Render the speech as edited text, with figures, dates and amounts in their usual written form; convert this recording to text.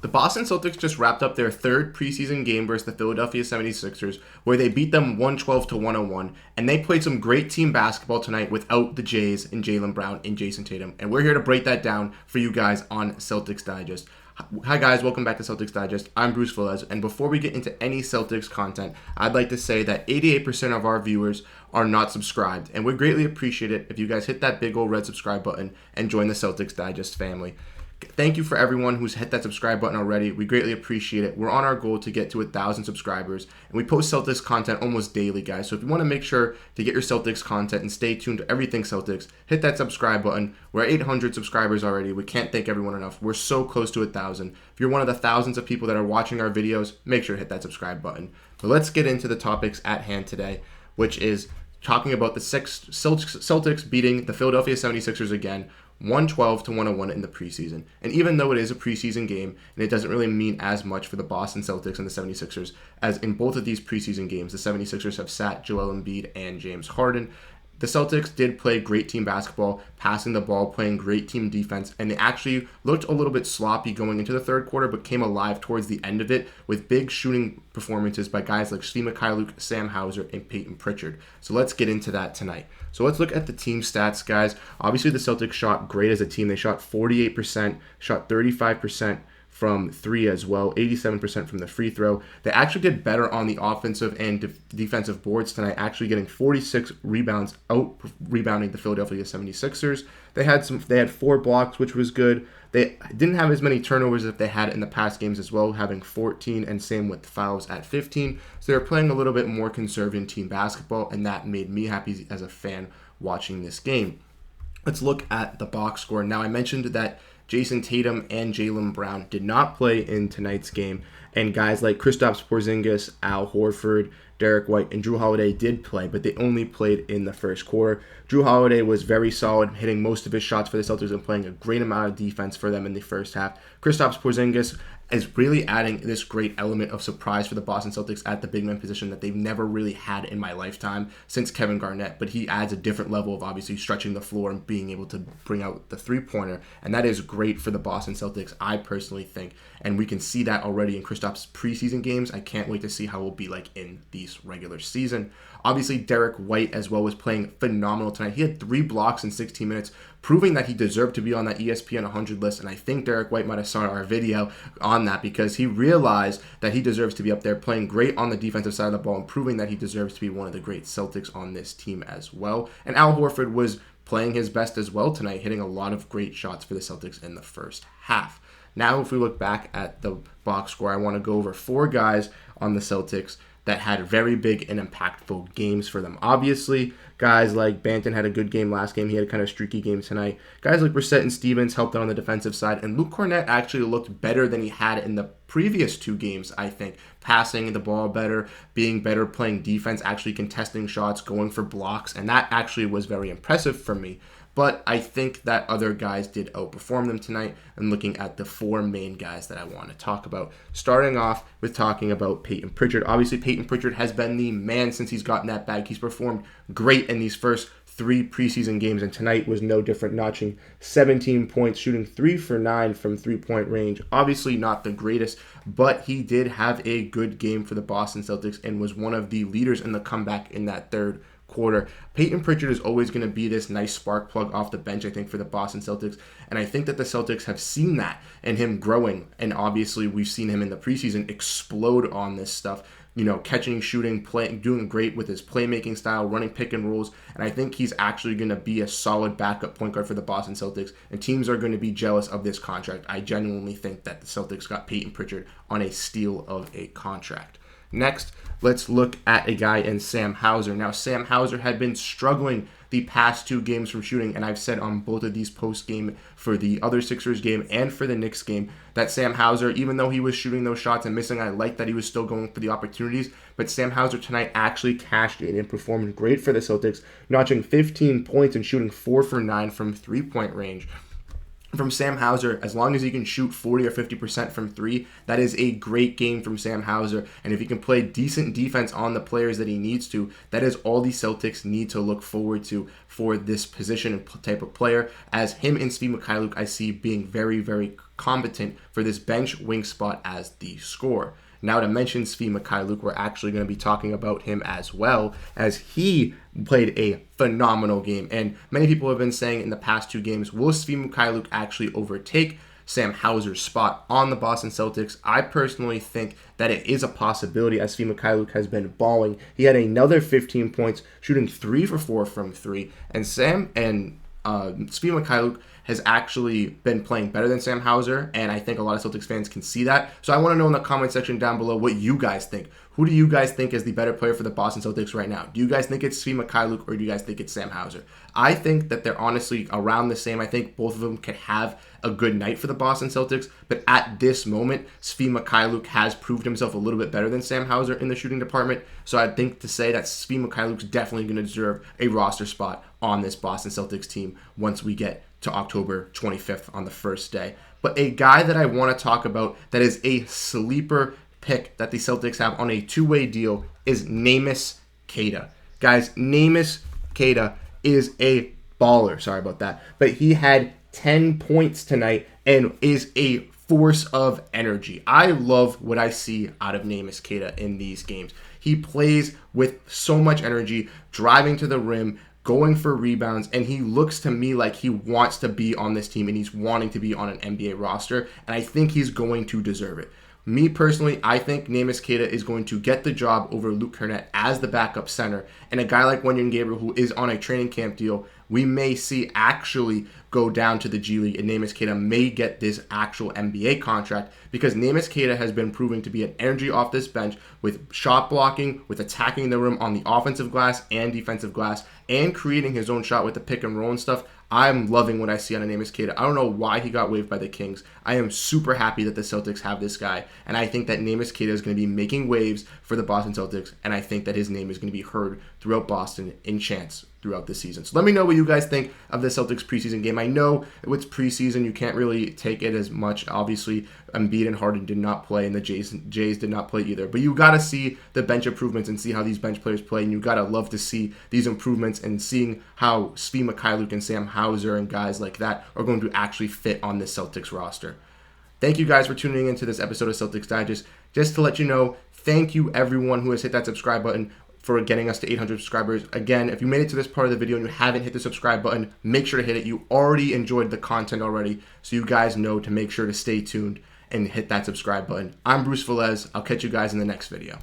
The Boston Celtics just wrapped up their third preseason game versus the Philadelphia 76ers, where they beat them 112 to 101, and they played some great team basketball tonight without the Jays and Jaylen Brown and Jayson Tatum. And we're here to break that down for you guys on Celtics Digest. Hi guys, welcome back to Celtics Digest. I'm Bruce Veliz, and before we get into any Celtics content, I'd like to say that 88% of our viewers are not subscribed, and we'd greatly appreciate it if you guys hit that big old red subscribe button and join the Celtics Digest family. Thank you for everyone who's hit that subscribe button already. We greatly appreciate it. We're on our goal to get to 1,000 subscribers, and we post Celtics content almost daily, guys. So if you want to make sure to get your Celtics content and stay tuned to everything Celtics, hit that subscribe button. We're at 800 subscribers already. We can't thank everyone enough. We're so close to 1,000. If you're one of the thousands of people that are watching our videos, make sure to hit that subscribe button. But let's get into the topics at hand today, which is talking about the Celtics beating the Philadelphia 76ers again, 112 to 101 in the preseason. And even though it is a preseason game, and it doesn't really mean as much for the Boston Celtics and the 76ers, as in both of these preseason games, the 76ers have sat Joel Embiid and James Harden. The Celtics did play great team basketball, passing the ball, playing great team defense, and they actually looked a little bit sloppy going into the third quarter, but came alive towards the end of it with big shooting performances by guys like Svi Mykhailiuk, Sam Hauser, and Payton Pritchard. So let's get into that tonight. So let's look at the team stats, guys. Obviously, the Celtics shot great as a team. They shot 48%, shot 35% from three as well, 87% from the free throw. They actually did better on the offensive and defensive boards tonight, actually getting 46 rebounds, out-rebounding the Philadelphia 76ers. They had 4 blocks, which was good. They didn't have as many turnovers as they had in the past games as well, having 14, and same with fouls at 15. So they're playing a little bit more conservative team basketball, and that made me happy as a fan watching this game. Let's look at the box score. Now, I mentioned that Jayson Tatum and Jaylen Brown did not play in tonight's game, and guys like Kristaps Porzingis, Al Horford, Derrick White, and Jrue Holiday did play, but they only played in the first quarter. Jrue Holiday was very solid, hitting most of his shots for the Celtics and playing a great amount of defense for them in the first half. Kristaps Porzingis is really adding this great element of surprise for the Boston Celtics at the big man position that they've never really had in my lifetime since Kevin Garnett. But he adds a different level of obviously stretching the floor and being able to bring out the three-pointer. And that is great for the Boston Celtics, I personally think. And we can see that already in Kristaps' preseason games. I can't wait to see how it will be like in these regular season. Obviously, Derrick White as well was playing phenomenal tonight. He had 3 blocks in 16 minutes, proving that he deserved to be on that ESPN 100 list. And I think Derrick White might have saw our video on that because he realized that he deserves to be up there, playing great on the defensive side of the ball and proving that he deserves to be one of the great Celtics on this team as well. And Al Horford was playing his best as well tonight, hitting a lot of great shots for the Celtics in the first half. Now, if we look back at the box score, I want to go over 4 guys on the Celtics that had very big and impactful games for them. Obviously, guys like Banton had a good game last game. He had a kind of streaky game tonight. Guys like Brissett and Stevens helped out on the defensive side. And Luke Kornet actually looked better than he had in the previous 2 games, I think. Passing the ball better, being better, playing defense, actually contesting shots, going for blocks. And that actually was very impressive for me. But I think that other guys did outperform them tonight, and looking at the 4 main guys that I want to talk about. Starting off with talking about Payton Pritchard. Obviously, Payton Pritchard has been the man since he's gotten that bag. He's performed great in these first 3 preseason games, and tonight was no different, notching 17 points, shooting 3 for 9 from three-point range. Obviously not the greatest, but he did have a good game for the Boston Celtics and was one of the leaders in the comeback in that third quarter. Payton Pritchard is always going to be this nice spark plug off the bench, I think, for the Boston Celtics. And I think that the Celtics have seen that and him growing. And obviously, we've seen him in the preseason explode on this stuff. You know, catching, shooting, playing, doing great with his playmaking style, running pick and rolls. And I think he's actually going to be a solid backup point guard for the Boston Celtics. And teams are going to be jealous of this contract. I genuinely think that the Celtics got Payton Pritchard on a steal of a contract. Next, let's look at a guy in Sam Hauser. Now, Sam Hauser had been struggling the past 2 games from shooting, and I've said on both of these post-game for the other Sixers game and for the Knicks game that Sam Hauser, even though he was shooting those shots and missing, I like that he was still going for the opportunities, but Sam Hauser tonight actually cashed in and performed great for the Celtics, notching 15 points and shooting 4 for 9 from three-point range. From Sam Hauser, as long as he can shoot 40 or 50% from 3, that is a great game from Sam Hauser. And if he can play decent defense on the players that he needs to, that is all the Celtics need to look forward to for this position and type of player. As him and Svi Mykhailiuk, I see being very, very competent for this bench wing spot as the scorer. Now, to mention Svi Mykhailiuk, we're actually going to be talking about him as well, as he played a phenomenal game. And many people have been saying in the past 2 games, will Svi Mykhailiuk actually overtake Sam Hauser's spot on the Boston Celtics? I personally think that it is a possibility, as Svi Mykhailiuk has been balling. He had another 15 points, shooting 3 for 4 from 3. And Svi Mykhailiuk has actually been playing better than Sam Hauser, and I think a lot of Celtics fans can see that. So I want to know in the comment section down below what you guys think. Who do you guys think is the better player for the Boston Celtics right now? Do you guys think it's Svi Mykhailiuk, or do you guys think it's Sam Hauser? I think that they're honestly around the same. I think both of them could have a good night for the Boston Celtics, but at this moment, Svi Mykhailiuk has proved himself a little bit better than Sam Hauser in the shooting department. So I think to say that Svi Mykhailiuk's definitely going to deserve a roster spot on this Boston Celtics team once we get to October 25th on the first day. But a guy that I want to talk about that is a sleeper pick that the Celtics have on a 2-way deal is Neemias Queta. Guys, Neemias Queta is a baller. Sorry about that. But he had 10 points tonight and is a force of energy. I love what I see out of Neemias Queta in these games. He plays with so much energy, driving to the rim, going for rebounds, and he looks to me like he wants to be on this team and he's wanting to be on an NBA roster, and I think he's going to deserve it. Me personally, I think Neemias Queta is going to get the job over Luke Kornet as the backup center, and a guy like Wenyen Gabriel, who is on a training camp deal, we may see actually go down to the G League, and Neemias Queta may get this actual NBA contract, because Neemias Queta has been proving to be an energy off this bench with shot blocking, with attacking the rim on the offensive glass and defensive glass, and creating his own shot with the pick and roll and stuff. I'm loving what I see on Neemias Queta. I don't know why he got waived by the Kings. I am super happy that the Celtics have this guy, and I think that Neemias Queta is going to be making waves for the Boston Celtics, and I think that his name is going to be heard throughout Boston in chants throughout the season. So let me know what you guys think of the Celtics preseason game. I know it's preseason, you can't really take it as much. Obviously, Embiid and Harden did not play, and the Jays did not play either. But you got to see the bench improvements and see how these bench players play, and you got to love to see these improvements and seeing how Svi Mykhailiuk and Sam Hauser and guys like that are going to actually fit on this Celtics roster. Thank you guys for tuning into this episode of Celtics Digest. Just to let you know, thank you everyone who has hit that subscribe button for getting us to 800 subscribers. Again, if you made it to this part of the video and you haven't hit the subscribe button, make sure to hit it. You already enjoyed the content already, so you guys know to make sure to stay tuned and hit that subscribe button. I'm Bruce Veliz. I'll catch you guys in the next video.